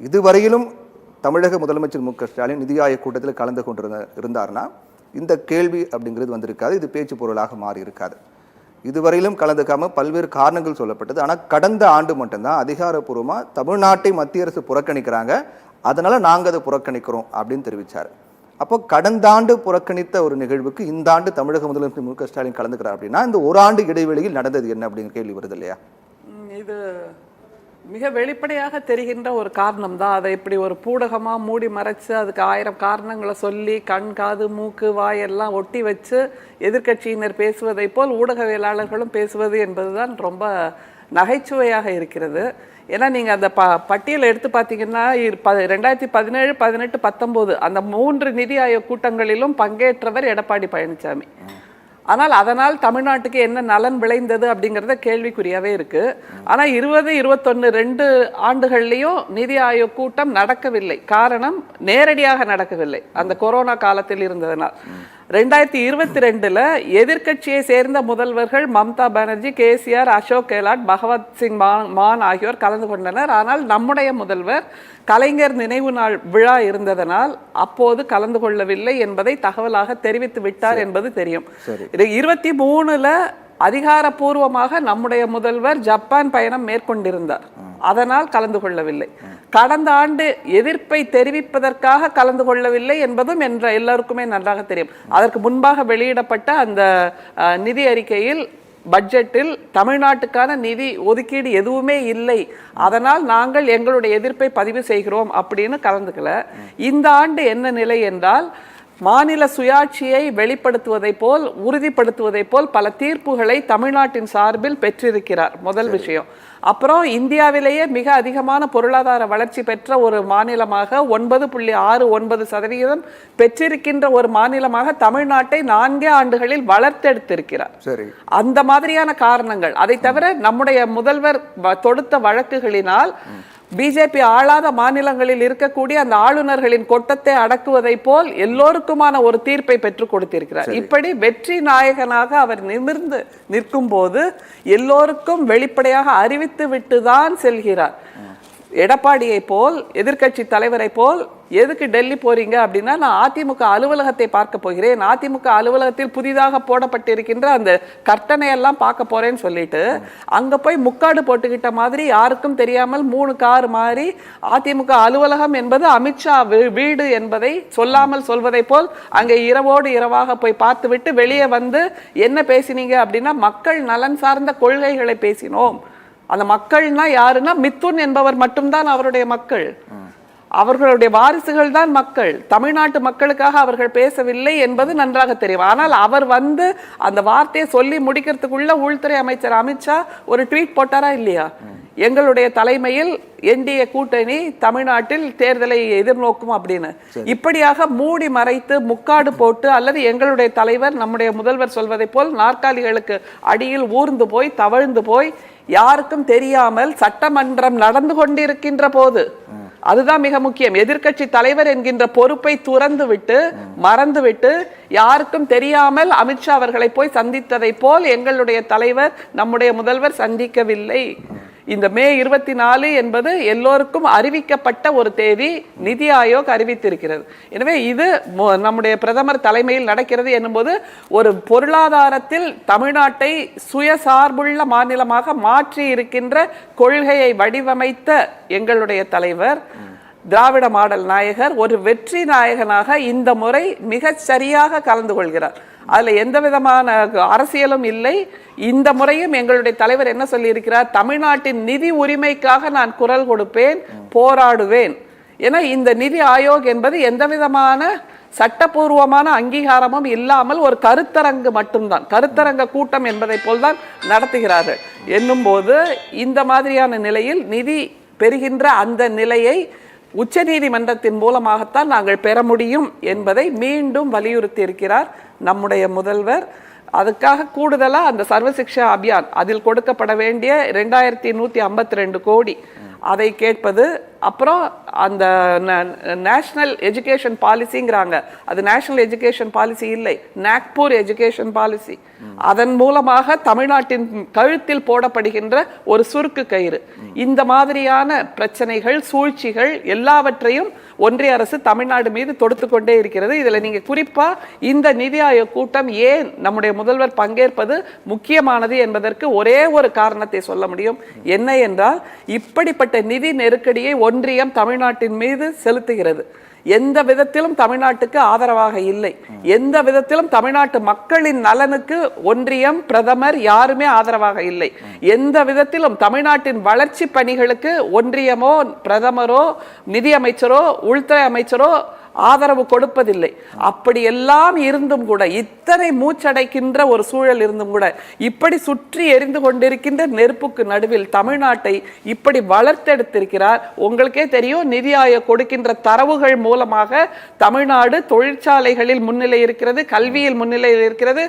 இதுவரையிலும் தமிழக முதலமைச்சர் மு க ஸ்டாலின் நிதி ஆயோக் கூட்டத்தில் கலந்து இருந்தார்னா இந்த கேள்வி அப்படிங்கிறது வந்திருக்காது, இது பேச்சு பொருளாக மாறி இருக்காது. இதுவரையிலும் கலந்துக்காம பல்வேறு காரணங்கள் சொல்லப்பட்டது. ஆனால் கடந்த ஆண்டு மட்டும்தான் அதிகாரப்பூர்வமாக தமிழ்நாட்டை மத்திய அரசு புறக்கணிக்கிறாங்க, அதனால நாங்கள் அதை புறக்கணிக்கிறோம் அப்படின்னு தெரிவித்தார். அப்போ கடந்த ஆண்டு புறக்கணித்த ஒரு நிகழ்வுக்கு இந்த ஆண்டு தமிழக முதலமைச்சர் மு க ஸ்டாலின் கலந்துக்கிறார் அப்படின்னா இந்த ஒரு ஆண்டு இடைவெளியில் நடந்தது என்ன அப்படிங்கிற கேள்வி வருது இல்லையா? இது மிக வெளிப்படையாக தெரிகின்ற ஒரு காரணம் தான். அதை இப்படி ஒரு பூடகமாக மூடி மறைச்சு அதுக்கு 1000 காரணங்களை சொல்லி கண் காது மூக்கு வாய் எல்லாம் ஒட்டி வச்சு எதிர்கட்சியினர் பேசுவதை போல் ஊடகவியலாளர்களும் பேசுவது என்பதுதான் ரொம்ப நகைச்சுவையாக இருக்கிறது. ஏன்னா நீங்கள் அந்த பட்டியலை எடுத்து பார்த்தீங்கன்னா 2017, 18, 19 அந்த 3 நிதி ஆயோக் கூட்டங்களிலும் பங்கேற்றவர் எடப்பாடி பழனிசாமி. ஆனால் அதனால் தமிழ்நாட்டுக்கு என்ன நலன் விளைந்தது அப்படிங்கிறத கேள்விக்குறியாவே இருக்கு. ஆனால் 20, 21 2 ஆண்டுகள்லையும் நிதி ஆயோக் கூட்டம் நடக்கவில்லை. காரணம் நேரடியாக நடக்கவில்லை, அந்த கொரோனா காலத்தில் இருந்ததனால். 2022 எதிர்கட்சியை சேர்ந்த முதல்வர்கள் மம்தா பானர்ஜி, கேசிஆர், அசோக் கெலாட், பகவத் சிங் மான் ஆகியோர் கலந்து கொண்டனர். ஆனால் நம்முடைய முதல்வர் கலைஞர் நினைவு நாள் விழா இருந்ததனால் அப்போது கலந்து கொள்ளவில்லை என்பதை தகவலாக தெரிவித்து விட்டார் என்பது தெரியும். 23 அதிகாரப்பூர்வமாக நம்முடைய முதல்வர் ஜப்பான் பயணம் மேற்கொண்டிருந்தார், அதனால் கலந்து கொள்ளவில்லை. கடந்த ஆண்டு எதிர்ப்பை தெரிவிப்பதற்காக கலந்து கொள்ளவில்லை என்பதும் எல்லாருக்குமே நன்றாக தெரியும். அதற்கு முன்பாக வெளியிடப்பட்ட அந்த நிதி அறிக்கையில் பட்ஜெட்டில் தமிழ்நாட்டுக்கான நிதி ஒதுக்கீடு எதுவுமே இல்லை, அதனால் நாங்கள் எங்களுடைய எதிர்ப்பை பதிவு செய்கிறோம் அப்படின்னு கலந்துக்கல. இந்த ஆண்டு என்ன நிலை என்றால் மாநில சுயாட்சியை வெளிப்படுத்துவதை போல் உறுதிப்படுத்துவதை போல் பல தீர்ப்புகளை தமிழ்நாட்டின் சார்பில் பெற்றிருக்கிறார். முதல் விஷயம். அப்புறம் இந்தியாவிலேயே மிக அதிகமான பொருளாதார வளர்ச்சி பெற்ற ஒரு மாநிலமாக 9.69% பெற்றிருக்கின்ற ஒரு மாநிலமாக தமிழ்நாட்டை 4 ஆண்டுகளில் வளர்த்தெடுத்திருக்கிறார். அந்த மாதிரியான காரணங்கள். அதை தவிர நம்முடைய முதல்வர் தொடுத்த வழக்குகளினால் பிஜேபி ஆளாத மாநிலங்களில் இருக்கக்கூடிய அந்த ஆளுநர்களின் கொட்டத்தை அடக்குவதை போல் எல்லோருக்குமான ஒரு தீர்ப்பை பெற்றுக் கொடுத்திருக்கிறார். இப்படி வெற்றி நாயகனாக அவர் நிமிர்ந்து நிற்கும் போது எல்லோருக்கும் வெளிப்படையாக அறிவித்து விட்டுதான் செல்கிறார். எடப்பாடியை போல் எதிர்கட்சி தலைவரை போல் எதுக்கு டெல்லி போறீங்க அப்படின்னா, நான் அதிமுக அலுவலகத்தை பார்க்க போகிறேன், அதிமுக அலுவலகத்தில் புதிதாக போடப்பட்டிருக்கின்ற அந்த கர்ட்டனை எல்லாம் பார்க்க போறேன்னு சொல்லிட்டு அங்க போய் முக்காடு போட்டுக்கிட்ட மாதிரி யாருக்கும் தெரியாமல் 3 கார் மாறி அதிமுக அலுவலகம் என்பது அமித்ஷா வீடு என்பதை சொல்லாமல் சொல்வதை போல் அங்கே இரவோடு இரவாக போய் பார்த்து விட்டு வெளியே வந்து என்ன பேசினீங்க அப்படின்னா, மக்கள் நலன் சார்ந்த கொள்கைகளை பேசினோம். அந்த மக்கள்னா யாருன்னா மித்துன் என்பவர் மட்டும்தான் அவருடைய மக்கள், அவர்களுடைய வாரிசுகள் தான் மக்கள். தமிழ்நாட்டு மக்களுக்காக அவர்கள் பேசவில்லை என்பது நன்றாக தெரியும். ஆனால் அவர் வந்து அந்த வார்த்தையை சொல்லி முடிக்கிறதுக்குள்ள உள்துறை அமைச்சர் அமித்ஷா ஒரு ட்வீட் போட்டாரா இல்லையா, எங்களுடைய தலைமையில் என்டிஏ கூட்டணி தமிழ்நாட்டில் தேர்தலை எதிர்நோக்கும் அப்படின்னு. இப்படியாக மூடி மறைத்து முக்காடு போட்டு அல்லது எங்களுடைய தலைவர் நம்முடைய முதல்வர் சொல்வதை போல் நாற்காலிகளுக்கு அடியில் ஊர்ந்து போய் தவழ்ந்து போய் யாருக்கும் தெரியாமல் சட்டமன்றம் நடந்து கொண்டிருக்கின்ற போது, அதுதான் மிக முக்கியம், எதிர்கட்சி தலைவர் என்கின்ற பொறுப்பை துறந்து விட்டு மறந்துவிட்டு யாருக்கும் தெரியாமல் அமித்ஷா அவர்களை போய் சந்தித்ததை போல் எங்களுடைய தலைவர் நம்முடைய முதல்வர் சந்திக்கவில்லை. இந்த மே 24 என்பது எல்லோருக்கும் அறிவிக்கப்பட்ட ஒரு தேதி, நிதி ஆயோக் அறிவித்திருக்கிறது. எனவே இது நம்முடைய பிரதமர் தலைமையில் நடக்கிறது என்னும்போது ஒரு பொருளாதாரத்தில் தமிழ்நாட்டை சுயசார்புள்ள மாநிலமாக மாற்றி இருக்கின்ற கொள்கையை வடிவமைத்த எங்களுடைய தலைவர், திராவிட மாடல் நாயகர், ஒரு வெற்றி நாயகனாக இந்த முறை மிக சரியாக கலந்து கொள்கிறார். அதுல எந்த விதமான அரசியலும் இல்லை. இந்த முறையும் எங்களுடைய தலைவர் என்ன சொல்லி இருக்கிறார், தமிழ்நாட்டின் நிதி உரிமைக்காக நான் குரல் கொடுப்பேன், போராடுவேன். ஏன்னா இந்த நிதி ஆயோக் என்பது எந்த விதமான சட்டப்பூர்வமான அங்கீகாரமும் இல்லாமல் ஒரு கருத்தரங்கு மட்டும்தான், கருத்தரங்க கூட்டம் என்பதை போல்தான் நடத்துகிறார்கள் என்னும் போது இந்த மாதிரியான நிலையில் நிதி பெறுகின்ற அந்த நிலையை உச்ச நீதிமன்றத்தின் மூலமாகத்தான் நாங்கள் பெற முடியும் என்பதை மீண்டும் வலியுறுத்தி இருக்கிறார் நம்முடைய முதல்வர். அதுக்காக கூடுதலாக அந்த சர்வசிக்ஷா அபியான் அதில் கொடுக்கப்பட வேண்டிய 2152 கோடி அதை கேட்பது, அப்புறம் அந்த நேஷனல் எஜுகேஷன் பாலிசிங்கிறாங்க, அது நேஷனல் எஜுகேஷன் பாலிசி இல்லை, நாக்பூர் எஜுகேஷன் பாலிசி. அதன் மூலமாக தமிழ்நாட்டின் கழுத்தில் போடப்படுகின்ற ஒரு சுருக்கு கயிறு. இந்த மாதிரியான பிரச்சனைகள், சூழ்ச்சிகள் எல்லாவற்றையும் ஒன்றிய அரசு தமிழ்நாடு மீது தொடுத்து கொண்டே இருக்கிறது. இதுல நீங்க குறிப்பா இந்த நிதி ஆயோக் கூட்டம் ஏன் நம்முடைய முதல்வர் பங்கேற்பது முக்கியமானது என்பதற்கு ஒரே ஒரு காரணத்தை சொல்ல முடியும். என்ன என்றால், இப்படிப்பட்ட நிதி நெருக்கடியை ஒன்றியம் தமிழ்நாட்டின் மீது செலுத்துகிறது. எந்த விதத்திலும் தமிழ்நாட்டுக்கு ஆதரவாக இல்லை. எந்த விதத்திலும் தமிழ்நாட்டு மக்களின் நலனுக்கு ஒன்றியம், பிரதமர் யாருமே ஆதரவாக இல்லை. எந்த விதத்திலும் தமிழ்நாட்டின் வளர்ச்சி பணிகளுக்கு ஒன்றியமோ, பிரதமரோ, நிதி அமைச்சரோ, உள்துறை அமைச்சரோ ஆதரவு கொடுப்பதில்லை. அப்படி எல்லாம் இருந்தும் கூட, இத்தனை மூச்சடைக்கின்ற ஒரு சூழல் இருந்தும் கூட, இப்படி சுற்றி எரிந்து கொண்டிருக்கின்ற நெருப்புக்கு நடுவில் தமிழ்நாட்டை இப்படி வளர்த்தெடுத்திருக்கிறார். உங்களுக்கே தெரியும், நிதி ஆயோக் கொடுக்கின்ற தரவுகள் மூலமாக தமிழ்நாடு தொழிற்சாலைகளில் முன்னிலை இருக்கிறது, கல்வியில் முன்னிலையில் இருக்கிறது,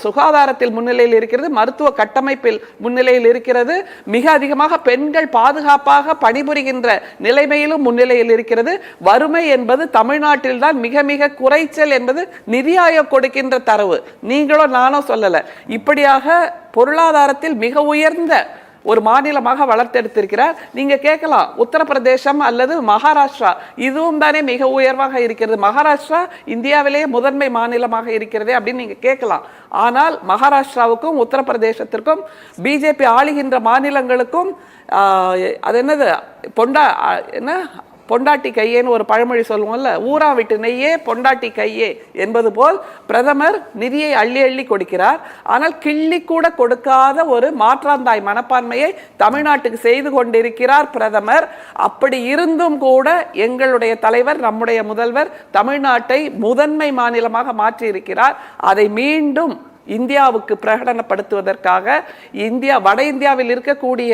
சுகாதாரத்தில் முன்னிலையில் இருக்கிறது, மருத்துவ கட்டமைப்பில் முன்னிலையில் இருக்கிறது, மிக அதிகமாக பெண்கள் பாதுகாப்பாக பணிபுரிகின்ற நிலைமையிலும் முன்னிலையில் இருக்கிறது. வறுமை என்பது தமிழ்நாட்டில் தான் மிக மிக குறைச்சல் என்பது நிதி ஆயோக் கொடுக்கின்ற தரவு. நீங்களோ நானோ சொல்லல. இப்படியாக பொருளாதாரத்தில் மிக உயர்ந்த ஒரு மாநிலமாக வளர்த்தெடுத்திருக்கிறார். நீங்க கேட்கலாம், உத்தரப்பிரதேசம் அல்லது மகாராஷ்டிரா இதுவும் தானே மிக உயர்வாக இருக்கிறது, மகாராஷ்டிரா இந்தியாவிலேயே முதன்மை மாநிலமாக இருக்கிறதே அப்படின்னு நீங்க கேட்கலாம். ஆனால் மகாராஷ்டிராவுக்கும் உத்தரப்பிரதேசத்திற்கும், பிஜேபி ஆளுகின்ற மாநிலங்களுக்கும் அது என்னது பொண்டாட்டி கையேன்னு ஒரு பழமொழி சொல்லுவோம்ல, ஊரா விட்டு நெய்யே பொண்டாட்டி கையே என்பது போல் பிரதமர் நிதியை அள்ளி அள்ளி கொடுக்கிறார். ஆனால் கிள்ளி கூட கொடுக்காத ஒரு மாற்றாந்தாய் மனப்பான்மையை தமிழ்நாட்டுக்கு செய்து கொண்டிருக்கிறார் பிரதமர். அப்படி இருந்தும் கூட எங்களுடைய தலைவர், நம்முடைய முதல்வர் தமிழ்நாட்டை முதன்மை மாநிலமாக மாற்றி இருக்கிறார். அதை மீண்டும் இந்தியாவுக்கு பிரகடனப்படுத்துவதற்காக வட இந்தியாவில் இருக்கக்கூடிய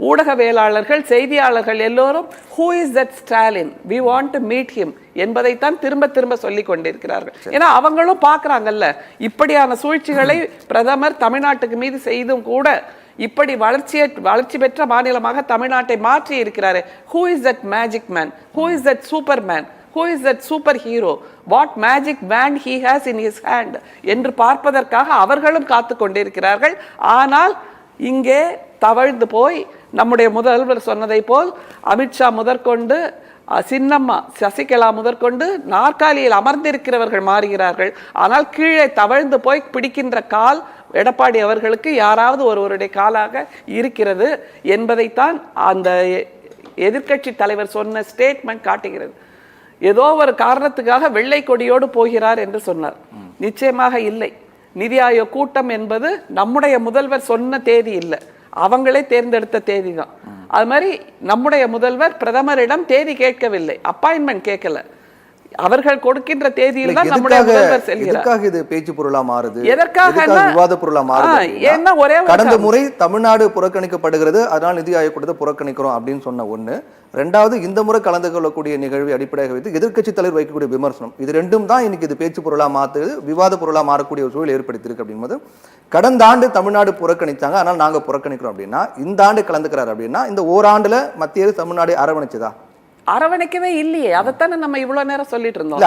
ஊடகவியலாளர்கள், செய்தியாளர்கள் எல்லோரும் who is that Stalin, we want to meet him என்பதைத்தான் திரும்ப திரும்ப சொல்லிக் கொண்டிருக்கிறார்கள். ஏன்னா அவங்களும் பார்க்கறாங்கல்ல, இப்படியான சூழ்ச்சிகளை பிரதமர் தமிழ்நாட்டுக்கு மீது செய்தும் கூட இப்படி வளர்ச்சி பெற்ற மாநிலமாக தமிழ்நாட்டை மாற்றி இருக்கிறாரு. who is that magic man, who is that superman, who is that superhero, what magic wand he has in his hand என்று பார்ப்பதற்காக அவர்களும் காத்து கொண்டிருக்கிறார்கள். ஆனால் இங்கே தவழ்ந்து போய் நம்முடைய முதல்வர் சொன்னதை போல் அமித்ஷா முதற்கொண்டு, சின்னம்மா சசிகலா முதற்கொண்டு நாற்காலியில் அமர்ந்திருக்கிறவர்கள் மாறுகிறார்கள். ஆனால் கீழே தவழ்ந்து போய் பிடிக்கின்ற கால் எடப்பாடி அவர்களுக்கு யாராவது ஒருவருடைய காலாக இருக்கிறது என்பதைத்தான் அந்த எதிர்க்கட்சி தலைவர் சொன்ன ஸ்டேட்மெண்ட் காட்டுகிறது. ஏதோ ஒரு காரணத்துக்காக வெள்ளை கொடியோடு போகிறார் என்று சொன்னார். நிச்சயமாக இல்லை. நிதி ஆயோக் கூட்டம் என்பது நம்முடைய முதல்வர் சொன்ன தேதி இல்லை, அவங்களே தேர்ந்தெடுத்த தேதி தான். அது மாதிரி நம்முடைய முதல்வர் பிரதமரிடம் தேதி கேட்கவில்லை, அப்பாயின்மெண்ட் கேட்கல. அவர்கள் கொடுக்கின்ற தேதியில் தான் நம்முடைய முதல்வர் செல்கிறார். எதற்காக இது பேச்சு பொருளா மாறுது, எதற்காக விவாத பொருளா மாறுது? ஏன்னா ஒரே கடந்த முறை தமிழ்நாடு புறக்கணிக்கப்படுகிறது, அதனால் நிதி ஆயோக் கூட்டத்தை புறக்கணிக்கிறோம் அப்படின்னு சொன்ன ஒண்ணு. ரெண்டாவது, இந்த முறை கலந்து கொள்ளக்கூடிய நிகழ்வை அடிப்படையாக வைத்து எதிர்க்கட்சி தலைவர் வைக்கக்கூடிய விமர்சனம், இது ரெண்டும் தான் இன்னைக்கு இது பேச்சு பொருளா மாத்துது, விவாத பொருளா மாறக்கூடிய ஒரு சூழல் ஏற்படுத்தியிருக்கு. அப்படின்போது கடந்த ஆண்டு தமிழ்நாடு புறக்கணிச்சாங்க, ஆனால் நாங்க புறக்கணிக்கிறோம் அப்படின்னா, இந்த ஆண்டு கலந்துக்கிறார் அப்படின்னா இந்த ஓராண்டுல மத்திய தமிழ்நாடு அரவணைச்சதா? அரவணைக்கவே இல்லையே. அதைத்தானே நம்ம இவ்வளவு நேரம் சொல்லிட்டு இருந்தோம்.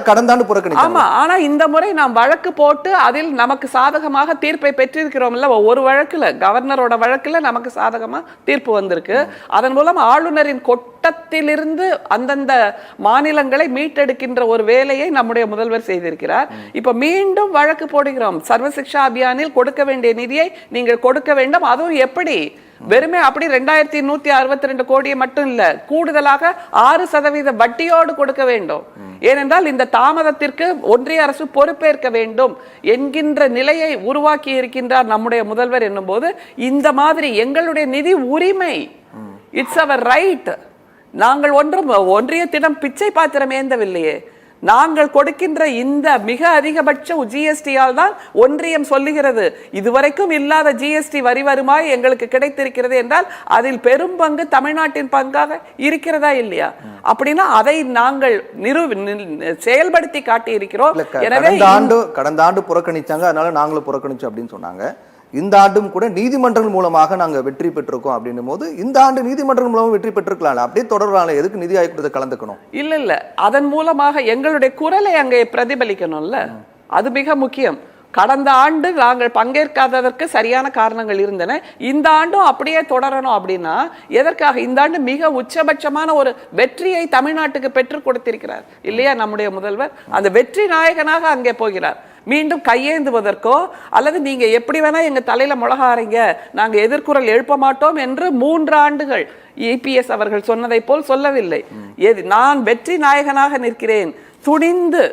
கடந்த ஆண்டு புறக்கணிச்சாங்க. ஆமா, ஆனா இந்த முறை நாம் வழக்கு போட்டு அதில் நமக்கு சாதகமாக தீர்ப்பை பெற்றிருக்கிறோம்ல. ஒரு வழக்குல, கவர்னரோட வழக்குல நமக்கு சாதகமா தீர்ப்பு வந்திருக்கு. அதன் மூலம் ஆளுநரின் கொட்டத்திலிருந்து அந்தந்த மாநிலங்களை மீட்டெடுக்கின்ற ஒரு வேலையை நம்முடைய முதல்வர் செய்திருக்கிறார். இப்ப மீண்டும் வழக்கு போடுகிறோம். சர்வ சிக்ஷா அபியானில் கொடுக்க வேண்டிய நிதியை நீங்கள் கொடுக்க வேண்டும். அதுவும் எப்படி? வெறுமே அப்படி 2162 கோடியை மட்டும் இல்ல, கூடுதலாக 6% வட்டியோடு கொடுக்க வேண்டும். ஏனென்றால் இந்த தாமதத்திற்கு ஒன்றிய அரசு பொறுப்பேற்க வேண்டும் என்கின்ற நிலையை உருவாக்கி இருக்கின்றார் நம்முடைய முதல்வர். என்னும் போது இந்த மாதிரி எங்களுடைய நிதி உரிமை, இட்ஸ் அவர் ரைட். நாங்கள் ஒன்றும் ஒன்றியத்திடம் பிச்சை பாத்திரம் ஏந்தவில்லையே. நாங்கள் கொடுக்கின்ற இந்த மிக அதிகபட்ச ஜிஎஸ்டியால் தான் ஒன்றியம் சொல்லுகிறது இதுவரைக்கும் இல்லாத ஜிஎஸ்டி வரி வருமாய் எங்களுக்கு கிடைத்திருக்கிறது என்றால் அதில் பெரும் பங்கு தமிழ்நாட்டின் பங்காக இருக்கிறதா இல்லையா? அப்படின்னா அதை நாங்கள் செயல்படுத்தி காட்டி இருக்கிறோம். எனவே கடந்த ஆண்டு புறக்கணிச்சாங்க, அதனால நாங்களும் புறக்கணிச்சோம் அப்படின்னு சொன்னாங்க. இந்த ஆண்டும் கூட நீதிமன்றங்கள் மூலமாக நாங்க வெற்றி பெற்றிருக்கோம் அப்படின்னும் போது இந்த ஆண்டு நீதிமன்றங்கள் மூலமா வெற்றி பெற்றிருக்கலாம், அப்படியே தொடரலாம். எதுக்கு நிதி ஆயோக் கூட்டத்தை கலந்துக்கணும்? இல்ல அதன் மூலமாக எங்களுடைய குரலை அங்கே பிரதிபலிக்கணும்ல, அது மிக முக்கியம். கடந்த ஆண்டு நாங்கள் பங்கேற்காததற்கு சரியான காரணங்கள் இருந்தன. இந்த ஆண்டும் அப்படியே தொடரணும் அப்படின்னா எதற்காக? இந்த ஆண்டு மிக உச்சபட்சமான ஒரு வெற்றியை தமிழ்நாட்டுக்கு பெற்றுக் கொடுத்திருக்கிறார் இல்லையா நம்முடைய முதல்வர். அந்த வெற்றி நாயகனாக அங்கே போகிறார். மீண்டும் கையேந்துவதற்கோ அல்லது நீங்க எப்படி வேணா எங்க தலையில மிளகா அரைங்க, நாங்க எதிர்குரல் எழுப்ப மாட்டோம் என்று 3 ஆண்டுகள் EPS அவர்கள் சொன்னதை போல் சொல்லவில்லை. நான் வெற்றி நாயகனாக நிற்கிறேன், துணிந்து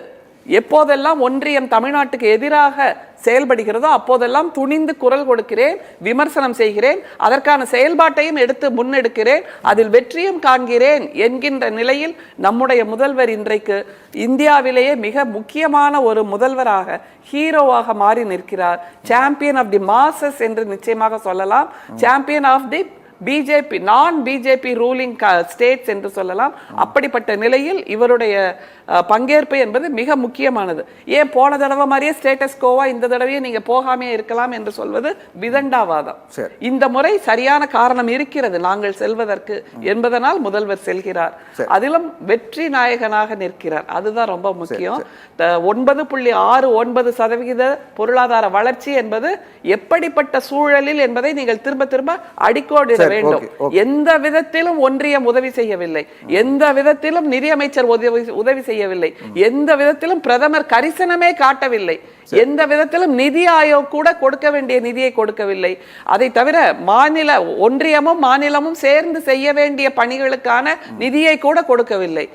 எப்போதெல்லாம் ஒன்றியம் தமிழ்நாட்டுக்கு எதிராக செயல்படுகிறதோ அப்போதெல்லாம் துணிந்து குரல் கொடுக்கிறேன், விமர்சனம் செய்கிறேன், அதற்கான செயல்பாட்டையும் எடுத்து முன்னெடுக்கிறேன், அதில் வெற்றியும் காண்கிறேன் என்கின்ற நிலையில் நம்முடைய முதல்வர் இன்றைக்கு இந்தியாவிலேயே மிக முக்கியமான ஒரு முதல்வராக, ஹீரோவாக மாறி நிற்கிறார். சாம்பியன் ஆஃப் தி மாசஸ் என்று நிச்சயமாக சொல்லலாம். சாம்பியன் ஆஃப் தி பிஜேபி, நான் பிஜேபி ரூலிங் ஸ்டேட்ஸ் என்று சொல்லலாம். அப்படிப்பட்ட நிலையில் இவருடைய பங்கேற்பு என்பது மிக முக்கியமானது. ஏன் போன தடவை மாதிரியே ஸ்டேட்டஸ் கோவா இந்த தடவையே நீங்க போகாமே இருக்கலாம் என்று சொல்வது விதண்டாவாதம். இந்த முறை சரியான காரணம் இருக்கிறது நாங்கள் செல்வதற்கு என்பதனால் முதல்வர் செல்கிறார். அதிலும் வெற்றி நாயகனாக நிற்கிறார். அதுதான் ரொம்ப முக்கியம். 9.69% பொருளாதார வளர்ச்சி என்பது எப்படிப்பட்ட சூழலில் என்பதை நீங்கள் திரும்ப திரும்ப அடிக்கோடிட வேண்டும். எந்த விதத்திலும் ஒன்றியம் உதவி செய்யவில்லை, எந்த விதத்திலும் நிதியமைச்சர் உதவி செய்யவில்லை, எந்த விதத்திலும் பிரதமர் கரிசனமே காட்டவில்லை, எந்த விதத்திலும் நிதி ஆயோக் கூட கொடுக்க வேண்டிய நிதியை கொடுக்கவில்லை. அதை தவிர ஒன்றியமும் மாநிலமும் சேர்ந்து செய்ய வேண்டிய பணிகளுக்கான நிதியை கூட கொடுக்கவில்லை.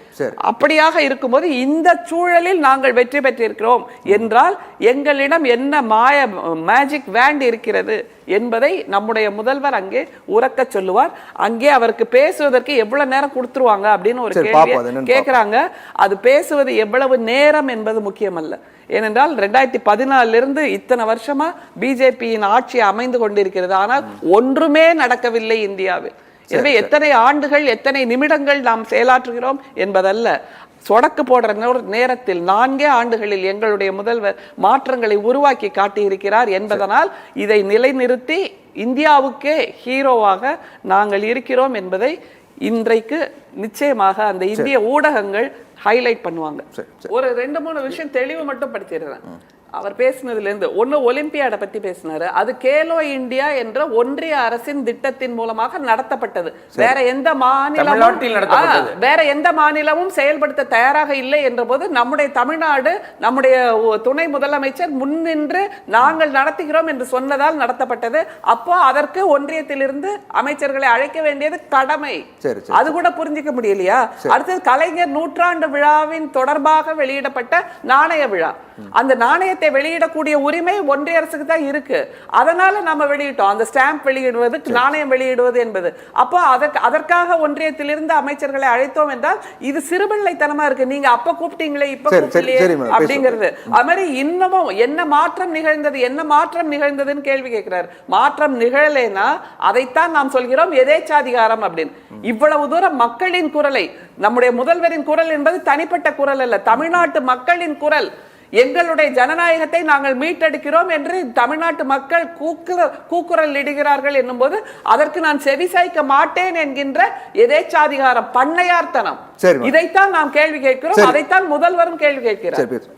அப்படியாக இருக்கும்போது இந்த சூழலில் நாங்கள் வெற்றி பெற்றிருக்கிறோம் என்றால் எங்களிடம் என்ன மேஜிக் வேண்ட் இருக்கிறது என்பதை நம்முடைய முதல்வர் அங்கே உறக்க சொல்லுவார். அங்கே அவருக்கு பேசுவதற்கு எவ்வளவு நேரம் கொடுத்துருவாங்க அப்படின்னு ஒரு கேள்வி கேட்கிறாங்க. அது பேசுவது எவ்வளவு நேரம் என்பது முக்கியமல்ல. ஏனென்றால் 2014 இத்தனை வருஷமா பிஜேபியின் ஆட்சி அமைந்து கொண்டிருக்கிறது, ஆனால் ஒன்றுமே நடக்கவில்லை இந்தியாவில். எனவே எத்தனை ஆண்டுகள் எத்தனை நிமிடங்கள் நாம் செயலாற்றுகிறோம் என்பதல்ல, சொடக்கு போடுற நேரத்தில் 4 ஆண்டுகளில் எங்களுடைய முதல்வர் மாற்றங்களை உருவாக்கி காட்டியிருக்கிறார் என்பதனால் இதை நிலைநிறுத்தி இந்தியாவுக்கே ஹீரோவாக நாங்கள் இருக்கிறோம் என்பதை இன்றைக்கு நிச்சயமாக அந்த இந்திய ஊடகங்கள் ஹைலைட் பண்ணுவாங்க. ஒரு 2-3 விஷயம் தெளிவு மட்டும் படுத்திடுறேன். அவர் பேசினதுல இருந்து ஒலிம்பியாட பத்தி பேசினாரு. அது கேலோ இந்தியா என்ற ஒன்றிய அரசின் திட்டத்தின் மூலமாக நடத்தப்பட்டது. வேற எந்த மாநிலமும் செயல்படுத்த தயாராக இல்லை என்ற போது நம்முடைய தமிழ்நாடு, நம்முடைய துணை முதலமைச்சர் முன்னின்று நாங்கள் நடத்துகிறோம் என்று சொன்னதால் நடத்தப்பட்டது. அப்போ அதற்கு ஒன்றியத்திலிருந்து அமைச்சர்களை அழைக்க வேண்டியது கடமை. அது கூட புரிஞ்சிக்க முடியலையா? அடுத்தது கலைஞர் 100ஆண்டு விழாவின் தொடர்பாக வெளியிடப்பட்ட நாணய விழா. அந்த நாணயத்தை வெளியிடக்கூடிய உரிமை ஒன்றிய அரசுக்கு தான் இருக்கு. அதனால நம்ம வெளியிட்டோம். அந்த ஸ்டாம்ப் வெளியிடுவது, நாணயம் வெளியிடுவது என்பது. அப்போ அதற்காக ஒன்றியத்திலிருந்து அமைச்சர்களை அழைத்தோம் என்றால் இது சிறுபிள்ளைத்தனமா இருக்கு. நீங்க அப்ப கூப்பிட்டீங்களே இப்ப கூப்பிடலையே அப்படிங்கிறது. அது மாதிரி இன்னமும் என்ன மாற்றம் நிகழ்ந்ததுன்னு கேள்வி கேட்கிறார். மாற்றம் நிகழலைன்னா அதைத்தான் நாம் சொல்கிறோம் எதேச்சாதிகாரம் அப்படின்னு. இவ்வளவு தூரம் மக்களின் குரலை, நம்முடைய முதல்வரின் குரல் என்பது தனிப்பட்ட குரல் அல்ல, தமிழ்நாட்டு மக்களின் குரல். எங்களுடைய ஜனநாயகத்தை நாங்கள் மீட்டெடுக்கிறோம் என்று தமிழ்நாட்டு மக்கள் கூக்குரல் இடுகிறார்கள் என்னும் போது அதற்கு நான் செவிசாய்க்க மாட்டேன் என்கின்ற எதேச்சாதிகாரம், பண்ணையார்த்தனம், இதைத்தான் நாம் கேள்வி கேட்கிறோம். அதைத்தான் முதல்வரும் கேள்வி கேட்கிறார்.